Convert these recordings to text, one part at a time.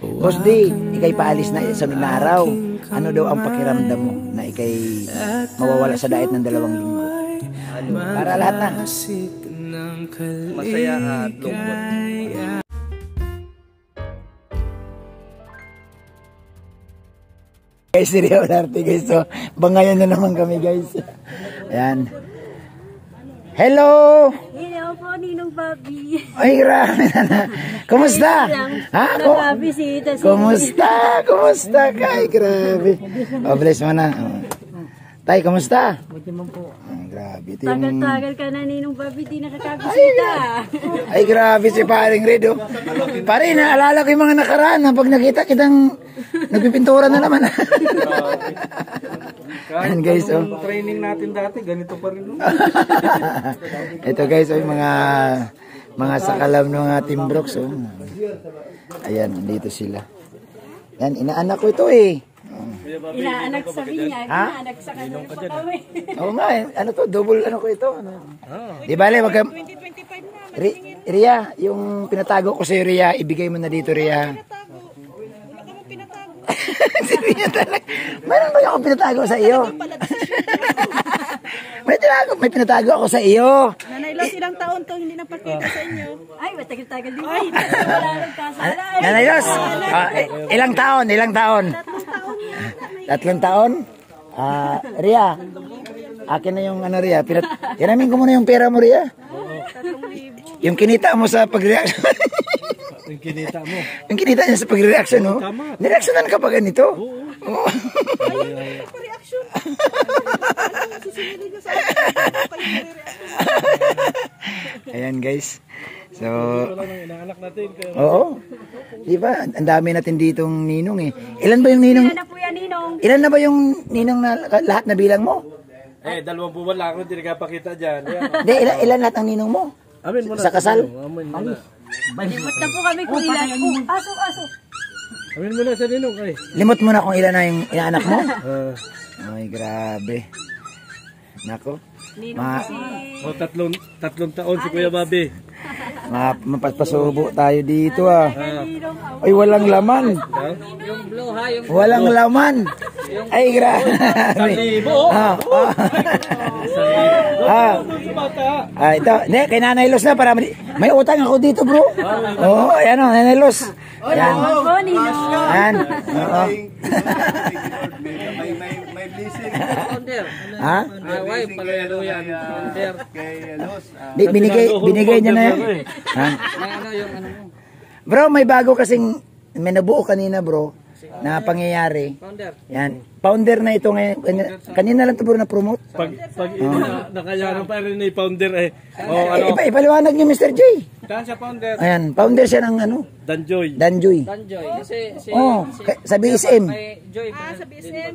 Boss D, ikay paalis na sa araw. Ano daw ang pakiramdam mo na ikay mawawala sa diet ng 2 linggo? Para lahat na. Masaya at lungkot. Guys, Rio Larte guys. So, bangayan na naman kami guys. Ayan. Hello! Hello po, Ninong Bobby. Ay, grabe na. Kumusta? Ha? Kumusta? Kumusta ka? Ay, grabe. Oh, bless mo na. Tay, kumusta? Buti mo po. Ay, grabe. Ito yung... Tagal-tagal ka na, Ninong Bobby, di nakakabisita. Ay, grabe si paring Red. Pare, naalala ko yung mga nakaraan na pag nakita kitang nagpipintura na naman. Kahit guys, anong training natin dati, ganito pa rin. Ito guys, yung mga sakalam ng mga Team Brooks. Oh. Ayan, dito sila. Yan, inaanak ko ito eh. Inaanak sa niya, inaanak sa kanya pa kami. Oo nga eh, ano to, double ano ko ito. Ano. Di bale, wag ka... Ria, yung pinatago ko sa'yo Ria, ibigay mo na dito Ria. Meron ba akong pinatago sa iyo? may pinatago ako sa iyo. Nanay Los, ilang taon to hindi napakita sa inyo? Ay, matagal-tagal din. Ay, wala nang kasala. Nanay Los, ilang taon? 3 taon? Ria, akin na yung ano Ria. Hiramin ko muna yung pera mo Ria. Yung kinita mo sa pag-reaction. Yung kinita mo. Yung kinita niya sa pag-reaction, no? Nireaksyonan ka pa ganito? Oo. Pa-reaction. Susunod niya sa Ayan, guys. So, Inaanak natin. oo. Di ba? Ang dami natin ditong ninong eh. Ilan ba yung ninong? Ilan na po yan, Ninong? Ilan na ba yung ninong na lahat na bilang mo? 2 buwan lang ako, hindi nagpakita dyan. Hindi, ilan lahat ang ninong mo? Amin muna. Sa kasal? Amin muna. Limot na po kami kung ilan. Aso. Amin muna sa ninong. Ay. Limot mo na kung ilan na yung inaanak mo? Ay, grabe. Nako. Tatlong taon si Kuya Bobby. Mapapasubo tayo dito ah. Ay, walang laman. Walang laman. Ay, grabe. Ito, kay Nanay Los na para may utang ako dito, bro. Oo, ayan o, Nanay Los. Ayan. Ayan. Oo. May blessing. Ha? Away, palaluyan. Di, binigay niya na yan. Ha? Bro, may bago kasing, may nabuo kanina bro, na pangyayari. Yan. Founder na ito ngayon. Kanina lang ito bro na-promote. Pag nakayaran pa rin ni founder eh. Ipaliwanag niyo Mr. J. Saan siya founder? Ayan, founder siya ng ano? Danjoy. Danjoy. Sa BSM. sa BSM.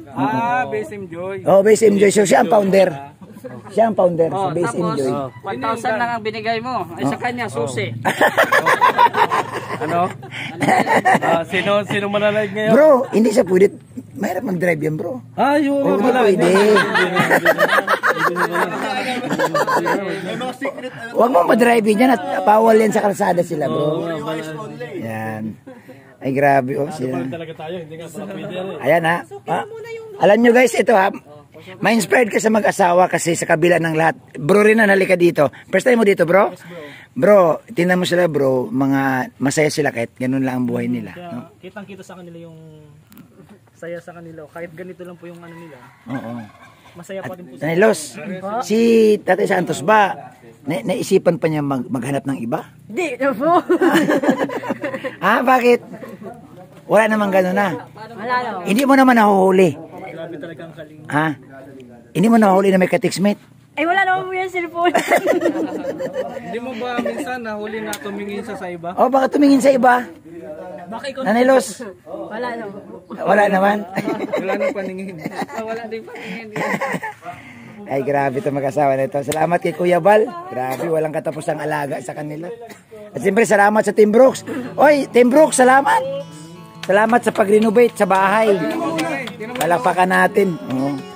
BSM Joy. Oh, BSM Joy. So siya ang founder. Siya ang founder sa BSM Joy. 1,000 lang ang binigay mo. Ay sa kanya, susi. Ano? Sino manalaig ngayon? Bro, hindi siya pwede. Mahirap mag-drive yan bro. Yun. Hindi pwede. Huwag mo ma-drive yan at bawal yan sa kalsada sila bro. Yan. Ay grabe oh. Talaga tayo, hindi nga pwede yan eh. Ayan ha. Alam nyo guys, ito ha. Ma-inspired ka sa mag-asawa kasi sa kabila ng lahat. Bro rin na, nalika dito. First time mo dito bro? Bro, tingnan mo sila bro, mga masaya sila kahit ganun lang ang buhay nila. No? Kitang-kita sa kanila yung saya sa kanila. Kahit ganito lang po yung ano nila. Oo. Masaya pa rin po. Nanay Los, si Tatay Santos ba, naisipan pa niya maghanap ng iba? Di na po. Bakit? Wala namang gano'n na. Wala na. Hindi mo naman nahuhuli. Grabe talagang kaling. Hindi mo nahuhuli na may ka-textmate? Ay, wala naman po yung cellphone. Hindi mo ba minsan nahuli na tumingin sa iba? Baka tumingin sa iba. Baka ikaw Nanay Los, Wala naman. wala naman. Wala nang paningin. Wala din pa. Ay, grabe ito mag-asawa na ito. Salamat kay Kuya Bal. Grabe, walang katapusang alaga sa kanila. At siyempre, salamat sa Team Brooks. Oy, Team Brooks, salamat. Salamat sa pag-renovate sa bahay. Palakpakan natin.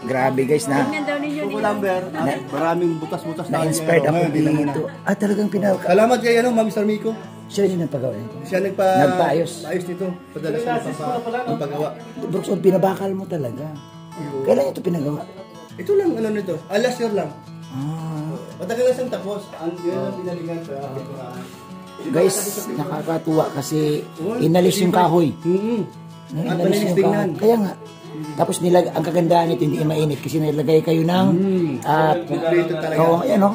Grabe guys na. Maraming butas-butas na. Na-inspired ako dito. Talagang Salamat kay Ma'am Mr. Miko. Siya yung nagpagawa nito. Siya Nagpaayos. Paayos nito. Padala siya ng paggawa. Brooks, pinabakal mo talaga. Kailan ito pinagawa? Ito lang, ano nito. Last year lang. Ah. Matagal na siyang tapos. Yun ang pinalingan sa pinturahan. Guys, nakakatuwa kasi inalis yung kahoy. At Inalis yung tingnan. kahoy. Kaya nga. Tapos ang kagandahan nito hindi mainit kasi nilagay kayo ng Kompleto talaga. ayan o.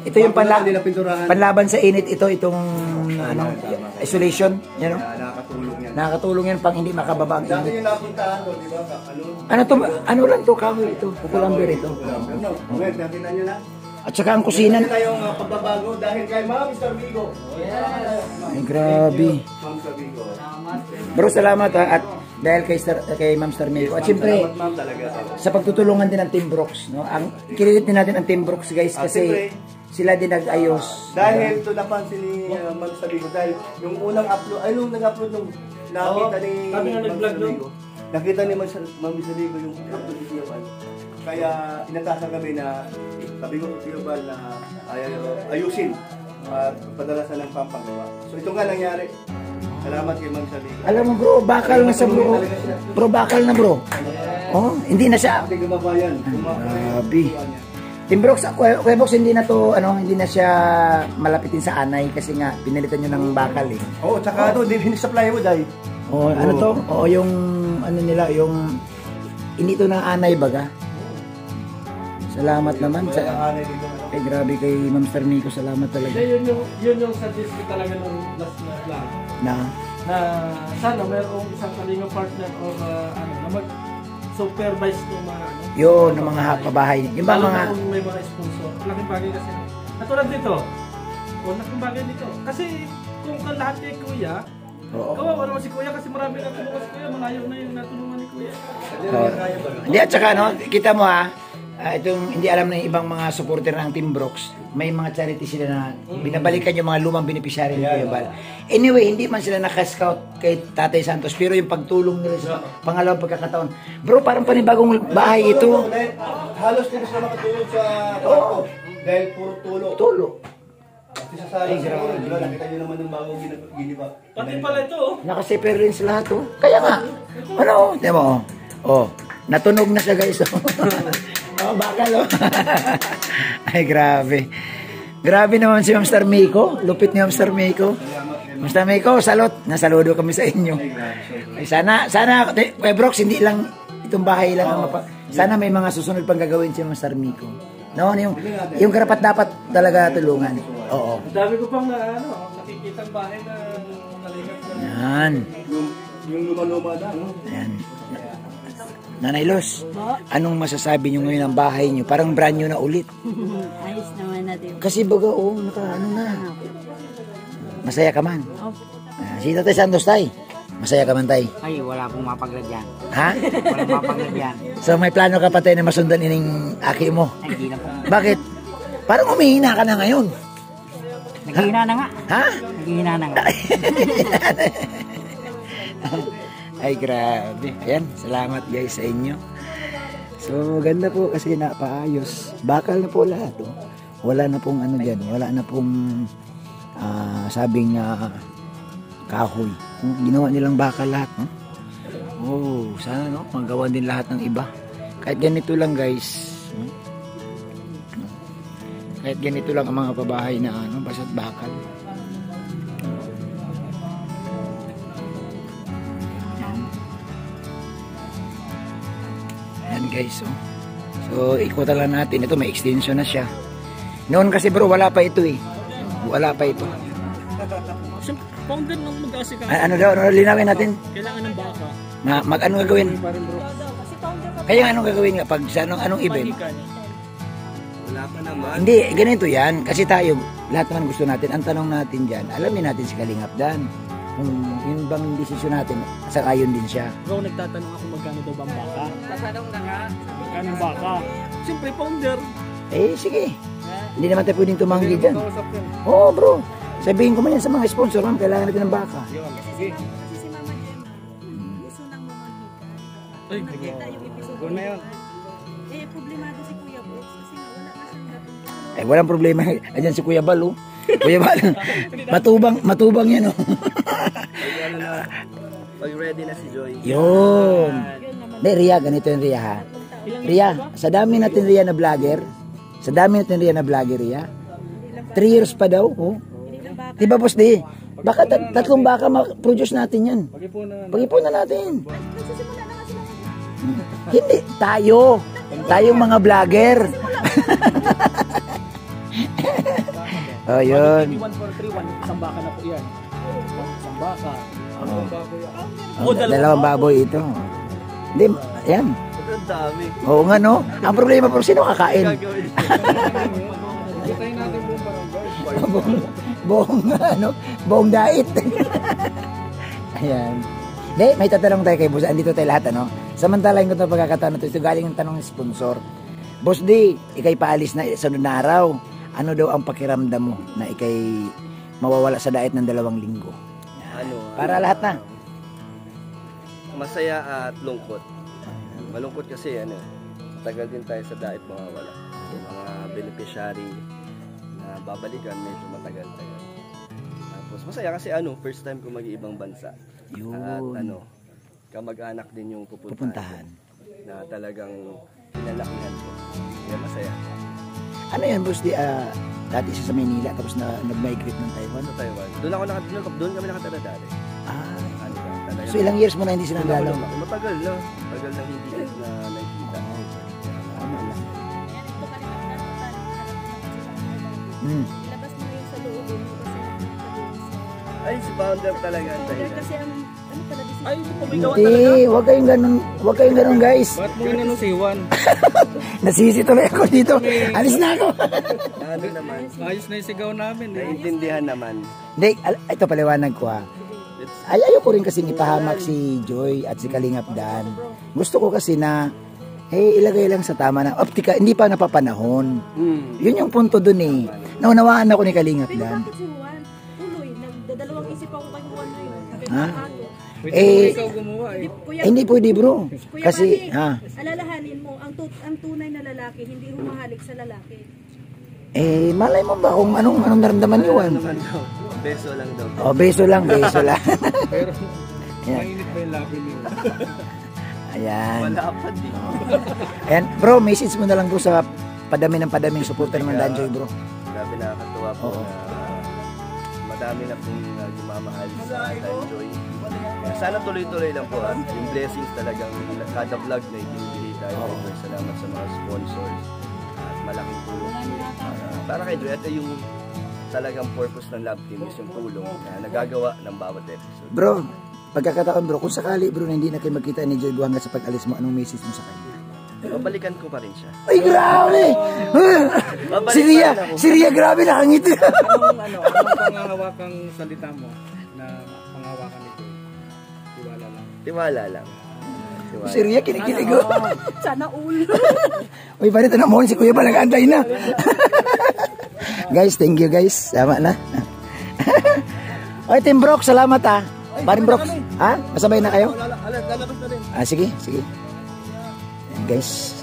Ito yung Nila pinturahan. panlaban sa init itong isolation, yan o. Nakakatulong yan. Nakakatulong yan pang hindi makababa ang Dati init. yung napuntahan ko, di ba? Ano lang to kahoy ito, kukulamber ito. Well, nakita nyo na. At saka ang kusina. Ito tayong pagbabago dahil kay Ma'am Mr. Vigo. Ay grabe. Ma'am Mr. Vigo. Bro, salamat ha, at dahil kay Ma'am Star Mego. At siyempre, Salamat ma'am talaga. sa pagtutulungan din ng Team Brooks, no? Ang kiredit din natin ang Team Brooks, guys, kasi sila din nag-ayos. Dahil ito napansin ni Ma'am Mr. Vigo dahil yung unang upload, ay nung nag-upload nung nakita ni kami nga Ma'am nag-vlog Mr. Vigo. Nakita ni Ma'am Mr. Vigo yung upload ni Kuya Bal. Kaya inatasan kami na sabi ko Kuya Bal na ayusin at padala sa ng pampagawa. So ito nga nangyari. Salamat kay Ma'am Mr. Vigo. Alam mo bro, bakal na sa bro. Bro, bakal na bro. Oh, hindi na siya. Hindi gumawa yan. Grabe. Team Brooks, Kuya Brooks, hindi na to, hindi na siya malapitin sa anay kasi nga pinalitan nyo ng bakal eh. Oo, tsaka hindi sa plywood ay. Oh, ano to? Oo, yung ano nila, yung hindi to na anay baga. Salamat naman sa grabe kay Ma'am Star Miko, salamat talaga. Yun yung suggest ko talaga ng last na vlog. Na Sana mayroong isang kalinga partner or na mag-supervise ng mga yun, ng mga pabahay. Yung ba lalo mga na kung may mga sponsor. Laking bagay kasi. Natulad dito. Laking bagay dito. Kasi kung lahat kay Kuya, kawawa naman si Kuya kasi marami na tulungan si Kuya. Malayo na yung natulungan ni Kuya. Hindi, at saka kita mo itong hindi alam na yung ibang mga supporter ng Team Brooks, may mga charity sila na binabalikan yung mga lumang beneficiary ni Kuya Bal. Anyway, hindi man sila naka-scout kay Tatay Santos, pero yung pagtulong nila sa pangalawang pagkakataon. Bro, parang panibagong bahay ito. Halos hindi sila makatulog sa kwarto. Dahil puro tulog. Tulo. Kasi sa sala siguro, di ba? Nakita nyo naman yung bagong giniba. Pati pala ito. Naka-separate rin sila lahat. Kaya nga. Ano? Di mo? Natunog na siya guys. Bakal Ay, grabe. Grabe naman si Ma'am Star Miko. Lupit ni Ma'am Star Miko. Ma'am Star Miko, salot. Nasaludo kami sa inyo. Ay, sana, Kuya Brooks, hindi lang itong bahay lang ang sana may mga susunod pang gagawin si Ma'am Star Miko. No, yung karapat dapat talaga tulungan. Oo. Ang dami ko pang nakikita ang bahay na naligat na. Yan. Yung luma-luma na, no? Ayan. Nanay Los, anong masasabi nyo ngayon ng bahay nyo? Parang brand new na ulit. Ayos naman natin. Kasi baga, na. Masaya ka man. Si Tatay Santos, tay. Masaya ka man, tay. Ay, wala akong mapaglagyan. Ha? Walang mapaglagyan. So may plano ka pa tayo na masundan ining aki mo? Ay, hindi na po. Bakit? Parang humihina ka na ngayon. Naghihina na nga. Ha? Naghihina na nga. Ay, grabe. Ayan, salamat guys sa inyo. So, ganda po kasi napaayos. Bakal na po lahat. Wala na pong ano dyan. Wala na pong sabing kahoy. Ginawa nilang bakal lahat. Sana magawan din lahat ng iba. Kahit ganito lang guys. Kahit ganito lang ang mga pabahay na basta't bakal. Yan guys, so ikutan lang natin. Ito may extension na siya. Noon kasi bro, wala pa ito eh. Wala pa ito. Founder ng mag-asika. Ano linawin natin? Kailangan ng baka. Ano gagawin? Kaya anong gagawin nga pag sa anong event? Wala pa naman. Hindi, ganito yan. Kasi tayo, lahat naman gusto natin. Ang tanong natin dyan, alamin natin si Kalingap Dan. Kung yun bang desisyon natin, sakayon din siya. Bro, nagtatanong ako magkano daw bang baka? Tatanong na nga. Magkano ang baka? Siyempre, founder. Sige. Hindi naman tayo pwedeng tumanggi dyan. Kausap yan. Oo bro, sabihin ko man yan sa mga sponsor, ma'am, kailangan natin ng baka. Kasi si Mama Gemma, gusto nang mamagitan. Ay, Nakita yung episode. Gawin na yun. Problemado si Kuya Brooks kasi nga wala na siyang dating. Walang problema. Ayan si Kuya Bal, Kuya Bal, matubang yan, oh. Pag ready na si Joy. Yun. Hindi, Ria, ganito yung Ria, ha? Ria, sa dami natin Ria na vlogger, Ria, 3 years pa daw, oh. Diba, boss, di? Baka tatlong baka ma-produce natin yan. Pag-ipunan natin. Hindi, tayong mga vlogger. Oh, yun. 143, isang baka na po yan. Isang baka. Dalawang baboy ito. Hindi, yan. Ang dami. Oo nga, no? Ang problema po, sino kakain? Hitayin natin buong barangay. Buong dait. Ayan. Hindi, may tatanong tayo kay Boss. Andito tayo lahat, ano? Samantalahin ko ito pagkakataon ito. Ito galing ang tanong ng sponsor. Boss D, ikay paalis na sa na araw. Ano daw ang pakiramdam mo na ikay mawawala sa diet ng 2 linggo? Para lahat na. Masaya at lungkot. Malungkot kasi tagal din tayo sa diet mawawala. Yung mga beneficiary na babalikan medyo matagal-tagal. Tapos masaya kasi first time ko mag-iibang bansa. Yun. At kamag-anak din yung pupuntahan. Na talagang pinalakihan ko. Kaya masaya. Ano yan, Boss D? Dati siya sa Maynila tapos nag-migrate ng Taiwan. Sa Taiwan. Doon kami nakatira dati. So ilang years mo na hindi sinagalaw? Matagal na. Matagal na hindi na nakikita. Tama lang. Ilabas mo yung sa loobin mo kasi Ay, si Founder talaga ang powder dahilan. kasi ano pala decision. Ay, ito po may gawa talaga. Hindi, huwag kayong ganun, guys. Ba't mo inano si Juan? Nasisi tuloy ako dito. Alis na ako. Ano naman? Ayos na yung sigaw namin. Naiintindihan naman. Hindi, ito paliwanag ko, ha. Ayaw ko rin kasing ipahamak si Joy at si Kalingap Dan. Gusto ko kasi na ilagay lang sa tama na optika, hindi pa napapanahon. Yun yung punto dun eh. Naunawaan ako ni Kalingap Pero Dan. bakit si Juan? Tuloy, nagdadalawang isip ako kay Juan na yun. Ha? Pwede mo ikaw gumawa eh. Kuya, Hindi pwede, bro. Kuya Kasi, Manny, alalahanin mo, ang tunay na lalaki, hindi humahalik sa lalaki. malay mo ba kung anong naramdaman ni Juan? Naman daw. Beso lang daw. Oh, beso lang. Pero Ayan. mainit ba yung labi niyo? Ayan. Wala pa din. Ayan, bro, message mo na lang bro sa padaming supporter ng Danjoy, bro. Grabe nakakatuwa po Oo. na madami na pong gumamahal sa Danjoy. Kaya sana tuloy-tuloy lang po at yung blessings talagang kada vlog na ibinibigay tayo. Salamat sa mga sponsors at malaking tulong para kay Joy. At yung talagang purpose ng Love Team is yung tulong na nagagawa ng bawat episode. Bro, pagkakataon bro, kung sakali bro na hindi na kayo magkita ni Joy hanggang sa pag-alis mo, anong message mo sa kanya? Babalikan ko pa rin siya. Ay, grabe! Si Ria, grabe nakangiti. Anong pangangawakang salita mo na pangawakan nito? Tiwala lang. Tiwala lang. Si Ria, kinikilig ko. Sana ulo. Uy, parito na mo, si Kuya pa nag-antay na. Guys, thank you guys. Sama na. Oy, Team Brox, salamat ha. Parin Brox. Ha? Masabay na kayo? Lalabas na rin. Sige, sige. Ayan, guys.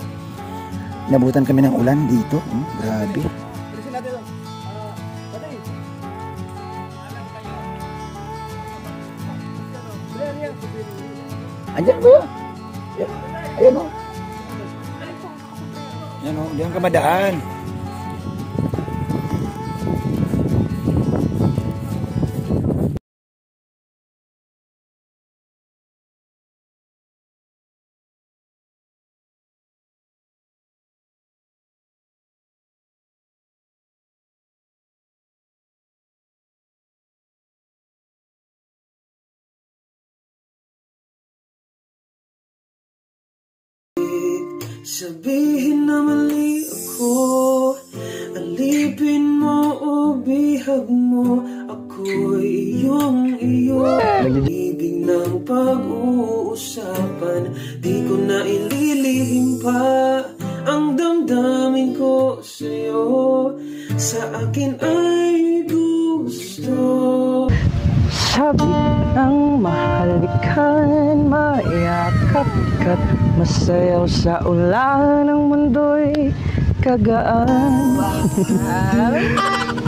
Nabutan kami ng ulan dito. Grabe. Bilisin natin lang. Andiyan ba yun? Ayan o. Ayan o, diyan ka madaan. Sabihin na mali ako, alipin mo o bihag mo, ako'y iyong iyo. Ibig ng pag-uusapan, di ko na ililihim pa ang damdamin ko sa'yo, sa akin ay gusto. Sabi ng mahalikan, mayakap ka't masayaw sa ulan ng mundo'y kagaan.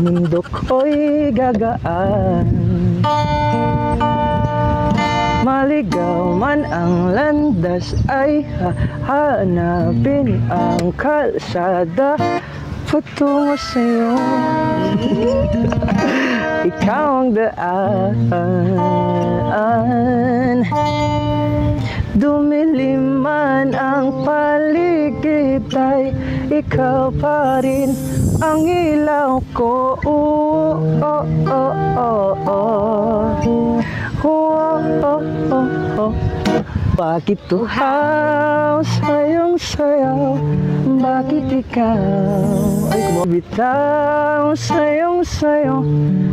mundo ko'y gagaan. Maligaw man ang landas ay hahanapin ang kalsada patungo sa'yo. Ikaw ang daan. Dumilim man ang paligid ay ikaw pa rin ang ilaw ko. Bakit tuhaw sayong sayaw? Bakit ikaw ay kumabitaw sayong sayo?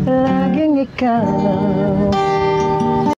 Laging ikaw